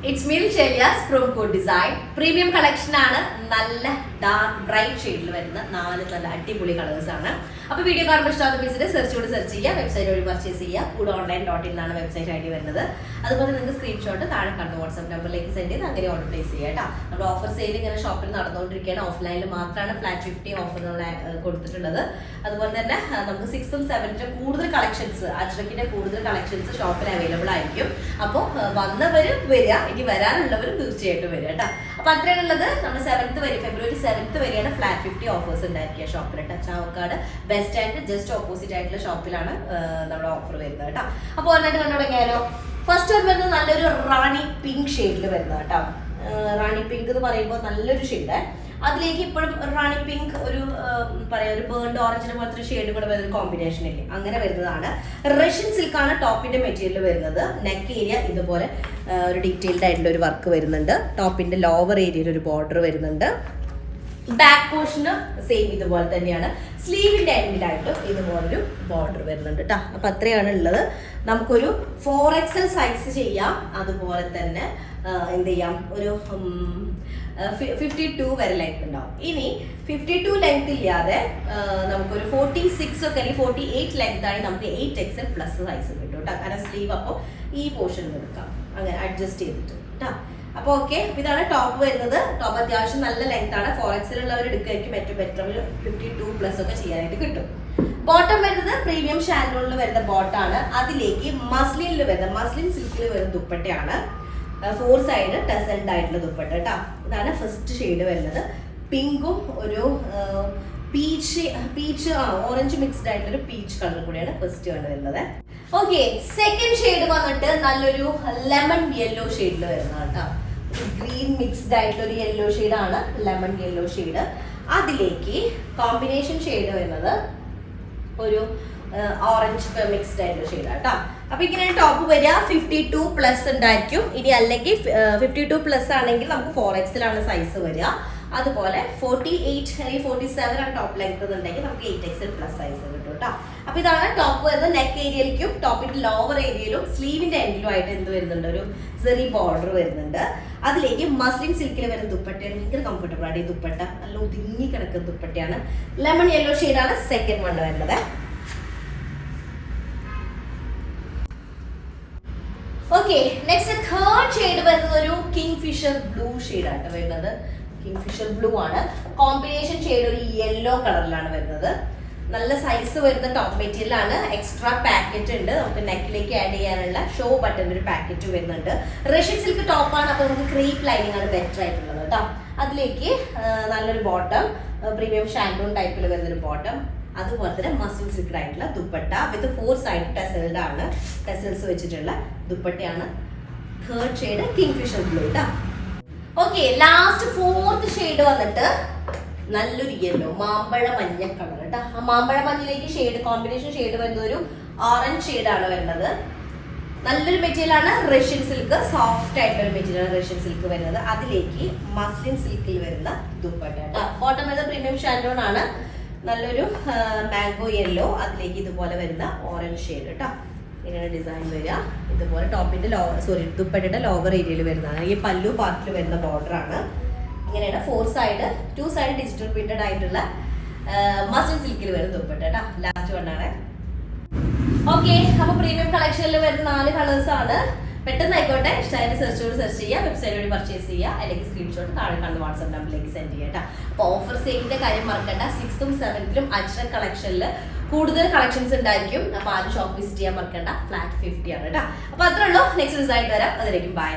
It's me Chelias from Code Design. Premium collection ആണ് നല്ല dark bright ഷെയ്ഡിൽ വരുന്ന നാല് നല്ല അടിപൊളി കളേഴ്സ് ആണ്. അപ്പോൾ വീഡിയോ കാണുമ്പോൾ ഇഷ്ടമാകുന്ന പീസിൽ സെർച്ച് ചെയ്യുക, വെബ്സൈറ്റ് വഴി പർച്ചേസ് ചെയ്യുക. foodonline.in എന്നാണ് വെബ്സൈറ്റ് ഐഡി വരുന്നത്. അതുപോലെ നിങ്ങൾക്ക് സ്ക്രീൻഷോട്ട് താഴെ കണ്ട വാട്സ്ആപ്പ് നമ്പറിലേക്ക് സെൻഡ് ചെയ്ത് അങ്ങനെ ഓർഡർ പ്ലേസ് ചെയ്യുക കേട്ടോ. നമ്മുടെ ഓഫർ സെയിൽ ഇങ്ങനെ ഷോപ്പിൽ നടന്നുകൊണ്ടിരിക്കുകയാണ്. ഓഫ്ലൈനിൽ മാത്രമാണ് ഫ്ലാറ്റ് 50 ഓഫർ നമ്മൾ കൊടുത്തിട്ടുള്ളത്. അതുപോലെ തന്നെ നമുക്ക് 6th and 7th കൂടുതൽ കളക്ഷൻസ്, അജ്രക്കിന്റെ കൂടുതൽ കളക്ഷൻസ് ഷോപ്പിൽ അവൈലബിൾ ആയിരിക്കും. അപ്പോൾ വന്നവരും വരിക, ഇനി വരാനുള്ളവരും തീർച്ചയായിട്ടും വരിക കേട്ടോ. അപ്പോൾ അത്രയാണുള്ളത്. നമ്മൾ 7th വരെ, ഫെബ്രുവരി 7th വരെയാണ് ഫ്ലാറ്റ് 50 ഓഫേഴ്സ് ഉണ്ടായിരിക്കുക ഷോപ്പിൽ. Chavakkad bus stand just opposite ആയിട്ടുള്ള ഷോപ്പിലാണ് നമ്മുടെ ഓഫർ വരുന്നത് കേട്ടോ. അപ്പോൾ ഒന്നായിട്ട് കണ്ടു തുടങ്ങിയാലോ. ഫസ്റ്റ് വരുന്നത് നല്ലൊരു റാണി പിങ്ക് ഷെയ്ഡിൽ വരുന്നത് കേട്ടോ. റാണി പിങ്ക് എന്ന് പറയുമ്പോൾ നല്ലൊരു ഷെയ്ഡ്. അതിലേക്ക് ഇപ്പോഴും റാണി പിങ്ക് ഒരു പറയാ ഒരു ബേൺഡ് ഓറഞ്ചിനെ പോലത്തെ ഒരു ഷെയ്ഡ് കൂടെ വരുന്ന കോമ്പിനേഷൻ ഇല്ലേ, അങ്ങനെ വരുന്നതാണ്. റഷ്യൻ സിൽക്കാണ് ടോപ്പിന്റെ മെറ്റീരിയൽ വരുന്നത്. നെക്ക് ഏരിയ ഇതുപോലെ ഒരു ഡീറ്റെയിൽഡ് ആയിട്ടുള്ള ഒരു വർക്ക് വരുന്നുണ്ട്. ടോപ്പിന്റെ ലോവർ ഏരിയയിൽ ഒരു ബോർഡർ വരുന്നുണ്ട്. ബാക്ക് പോർഷന് സെയിം ഇതുപോലെ തന്നെയാണ്. സ്ലീവിന്റെ എൻഡിലായിട്ടും ഇതുപോലൊരു ബോർഡർ വരുന്നുണ്ട് കേട്ടോ. അപ്പൊ അത്രയാണ് ഉള്ളത്. നമുക്കൊരു 4XL സൈസ് ചെയ്യാം. അതുപോലെ തന്നെ എന്ത് ചെയ്യാം, ഒരു 52 വരെ ലെങ്ത് ഉണ്ടാവും. ഇനി 52 ലെങ്ത് ഇല്ലാതെ നമുക്കൊരു 46 ഒക്കെ അല്ലെങ്കിൽ 48 ലെങ്ത് ആയി നമുക്ക് 8XL പ്ലസ് സൈസ് കിട്ടും കേട്ടോ. കാരണം സ്ലീവ് അപ്പോൾ ഈ പോർഷനിൽ എടുക്കാം, അങ്ങനെ അഡ്ജസ്റ്റ് ചെയ്തിട്ട് കേട്ടോ. അപ്പോൾ ഓക്കെ, ഇതാണ് ടോപ്പ് വരുന്നത്. ടോപ്പ് അത്യാവശ്യം നല്ല ലെങ്ത് ആണ്. 4XL ഉള്ളവർ എടുക്കുകയായിരിക്കും ഏറ്റവും ബെറ്റർ. 52 പ്ലസ് ഒക്കെ ചെയ്യാനായിട്ട് കിട്ടും. ബോട്ടം വരുന്നത് പ്രീമിയം ഷാൻഡോണിൽ വരുന്ന ബോട്ടാണ്. അതിലേക്ക് മസ്ലിനിൽ വരുന്ന മസ്ലിൻ സിൽക്കിൽ വരുന്ന ദുപ്പട്ടയാണ്. 4 സൈഡ് ടെസൽഡ് ആയിട്ടുള്ള ദുപ്പട്ട കേട്ടോ. ഇതാണ് ഫസ്റ്റ് ഷെയ്ഡ് വരുന്നത്. പിങ്കും ഒരു പീച്ച് ഓറഞ്ച് മിക്സ്ഡ് ആയിട്ടുള്ള ഒരു പീച്ച് കളർ കൂടിയാണ് ഫസ്റ്റ് വരുന്നത്. ഓക്കെ, സെക്കൻഡ് ഷെയ്ഡ് വന്നിട്ട് നല്ലൊരു ലെമൺ യെല്ലോ ഷെയ്ഡിൽ വരുന്നത് കേട്ടോ. ഗ്രീൻ മിക്സ്ഡ് ആയിട്ടുള്ള ഒരു യെല്ലോ ഷെയ്ഡാണ് ലെമൺ യെല്ലോ ഷെയ്ഡ്. അതിലേക്ക് കോമ്പിനേഷൻ ഷെയ്ഡ് വരുന്നത് ഒരു ഓറഞ്ച് മിക്സ്ഡ് ആയിട്ടുള്ള ഷെയ്ഡാണ് കേട്ടോ. അപ്പൊ ഇങ്ങനെയാണ് ടോപ്പ് വരിക. 52 പ്ലസ് ഉണ്ടായിരിക്കും. ഇനി അല്ലെങ്കിൽ 52 പ്ലസ് ആണെങ്കിൽ നമുക്ക് 4XL ആണ് സൈസ് വരിക. അതുപോലെ 48 അല്ലെങ്കിൽ 47 ആണ് ടോപ്പ് ലെങ്ത് ഉണ്ടെങ്കിൽ നമുക്ക് 8XL പ്ലസ് സൈസ് കിട്ടും കേട്ടോ. അപ്പൊ ഇതാണ് ടോപ്പ് വരുന്നത്. നെക്ക് ഏരിയയിലേക്കും ടോപ്പിന്റെ ലോവർ ഏരിയയിലും സ്ലീവിന്റെ എൻഡിലും ആയിട്ട് എന്ത് വരുന്നുണ്ട്, ഒരു ചെറിയ ബോർഡർ വരുന്നുണ്ട്. അതിലേക്ക് മസ്ലിൻ സിൽക്കിൽ വരുന്ന ദുപ്പട്ടയാണ്. ഭയങ്കര കംഫർട്ടബിൾ ആണ് ഈ ദുപ്പട്ട. നല്ല ഒതുങ്ങി കിടക്കുന്ന ദുപ്പട്ടയാണ്. ലെമൺ യെല്ലോ ഷെയ്ഡാണ് സെക്കൻഡ് വൺ വരുന്നത്. ഓക്കെ, നെക്സ്റ്റ് തേർഡ് ഷെയ്ഡ് വരുന്നത് ഒരു കിങ് ഫിഷർ ബ്ലൂ ഷെയ്ഡാണ് വരുന്നത്. കിങ് ഫിഷർ ബ്ലൂ ആണ്. കോമ്പിനേഷൻ ഷെയ്ഡ് ഒരു യെല്ലോ കളറിലാണ് വരുന്നത്. നല്ല സൈസ് വരുന്ന ടോപ്പ് മെറ്റീരിയൽ ആണ്. എക്സ്ട്രാ പാക്കറ്റ് ഉണ്ട്. നമുക്ക് നെക്കിലേക്ക് ആഡ് ചെയ്യാനുള്ള ഷോ ബട്ടൺ ഒരു പാക്കറ്റ് വരുന്നുണ്ട്. റഷ്യൻ സിൽക്ക് ടോപ്പാണ്. അപ്പോൾ നമുക്ക് ക്രീപ്പ് ലൈനിങ് ആണ് ബെറ്റർ ആയിട്ടുള്ളത് കേട്ടോ. അതിലേക്ക് നല്ലൊരു ബോട്ടം, പ്രീമിയം ഷാൻഡൂൺ ടൈപ്പിൽ വരുന്നൊരു ബോട്ടം. അതുപോലെ തന്നെ മസ്ലിൻ സിൽക്ക് ആയിട്ടുള്ള ദുപ്പട്ട വിത്ത് 4 സൈഡ് ടെസൽഡ് ആണ്. ടെസൽസ് വെച്ചിട്ടുള്ള ദുപ്പട്ടയാണ്. Third shade kingfisher blue കേട്ടോ. ഓക്കെ, ലാസ്റ്റ് ഫോർത്ത് ഷെയ്ഡ് വന്നിട്ട് നല്ലൊരു യെല്ലോ മാമ്പഴ മഞ്ഞ കളർ കേട്ടോ. ആ മാമ്പഴ മഞ്ഞിലേക്ക് ഷെയ്ഡ് കോമ്പിനേഷൻ ഷെയ്ഡ് വരുന്ന ഒരു ഓറഞ്ച് ഷെയ്ഡാണ് വരുന്നത്. നല്ലൊരു മെറ്റീരിയൽ ആണ്. റഷ്യൻ സിൽക്ക് സോഫ്റ്റ് ആയിട്ടുള്ള ഒരു മെറ്റീരിയൽ ആണ് റഷ്യൻ സിൽക്ക് വരുന്നത്. അതിലേക്ക് മസ്ലിൻ സിൽക്കിൽ വരുന്ന ദുപ്പട്ട കേട്ടോ. ബോട്ടം വരുന്ന പ്രീമിയം ഷാൻഡോൺ ആണ്. നല്ലൊരു മാംഗോ യെല്ലോ. അതിലേക്ക് ഇതുപോലെ വരുന്ന ഓറഞ്ച് ഷെയ്ഡ് കേട്ടോ. ഇങ്ങനെയാണ് ഡിസൈൻ വരിക. ഇതുപോലെ ടോപ്പിന്റെ ദുപ്പട്ടയുടെ ലോവർ ഏരിയയിൽ വരുന്നതാണ്. ഈ പല്ലു പാർട്ടിൽ വരുന്ന ബോർഡർ ആണ്. ഇങ്ങനെയാണ് 4 സൈഡ് 2 സൈഡ് ഡിജിറ്റൽ പ്രിന്റഡ് ആയിട്ടുള്ള മസ്ലിൻ സിൽക്കിൽ വരുന്ന ദുപ്പട്ട കേട്ടോ. ലാസ്റ്റ് വണ്ണാണ്. ഓക്കെ, അപ്പൊ പ്രീമിയം കളക്ഷനിൽ വരുന്ന 4 കളേഴ്സ് ആണ്. പെട്ടെന്ന് ആയിക്കോട്ടെ, ഇഷ്ടമായിട്ട് സെർച്ച് ചെയ്യുക, വെബ്സൈറ്റ് വഴി പർച്ചേസ് ചെയ്യുക, അല്ലെങ്കിൽ സ്ക്രീൻഷോട്ട് താഴെ കണ്ട് വാട്സ്ആപ്പ് നമ്പറിലേക്ക് സെൻഡ് ചെയ്യുക കേട്ടോ. അപ്പോൾ ഓഫർ സെയിലിന്റെ കാര്യം മറക്കണ്ട. 6th and 7th അജ്രക് കളക്ഷനിൽ കൂടുതൽ കളക്ഷൻസ് ഉണ്ടായിരിക്കും. അപ്പോൾ ആരും ഷോപ്പ് വിസിറ്റ് ചെയ്യാൻ മറക്കണ്ട. ഫ്ലാറ്റ് 50 ആണ് കേട്ടോ. അപ്പോൾ അത്രേ ഉള്ളൂ. നെക്സ്റ്റ് ദിവസമായിട്ട് വരാം. അതിലേക്കും ബൈ.